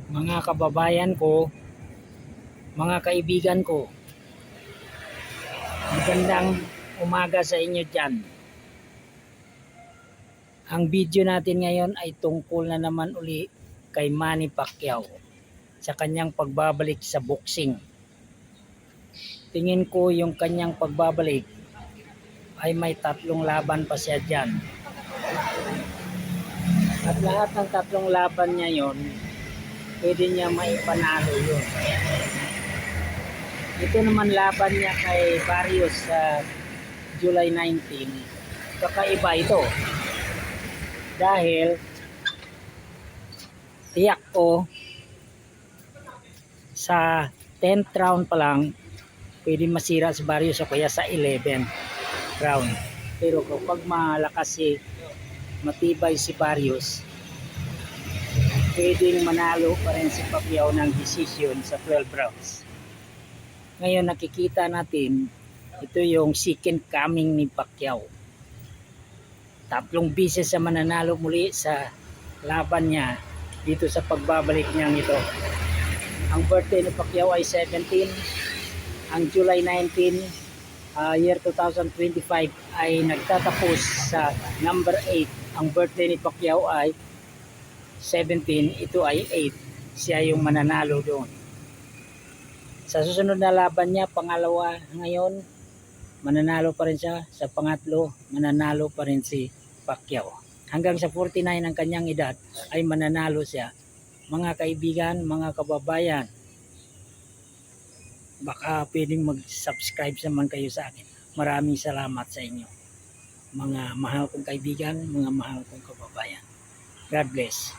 Mga kababayan ko, mga kaibigan ko, magandang umaga sa inyo dyan. Ang video natin ngayon ay tungkol na naman uli kay Manny Pacquiao sa kanyang pagbabalik sa boxing. Tingin ko yung kanyang pagbabalik ay may 3 laban pa siya dyan. At lahat ng 3 laban niya yon, pwede niya maipanalo yun. Ito naman laban niya kay Barrios sa July 19. Kakaiba ito. Dahil tiyak ko sa 10th round pa lang pwede masira si Barrios o kaya sa 11th round. Pero kapag malakas matibay si Barrios, pwedeng manalo pa rin si Pacquiao ng decision sa 12 rounds. Ngayon nakikita natin ito yung second coming ni Pacquiao. 3 beses sa mananalo muli sa laban niya dito sa pagbabalik niya ito. Ang birthday ni Pacquiao ay 17. Ang July 19, year 2025 ay nagtatapos sa number 8. Ang birthday ni Pacquiao ay 17. Ito ay 8. Siya yung mananalo doon. Sa susunod na laban niya, pangalawa ngayon, mananalo pa rin siya. Sa pangatlo, mananalo pa rin si Pacquiao. Hanggang sa 49 ang kanyang edad ay mananalo siya. Mga kaibigan, mga kababayan, baka pwedeng mag-subscribe naman kayo sa akin. Maraming salamat sa inyo. Mga mahal kong kaibigan, mga mahal kong kababayan. God bless.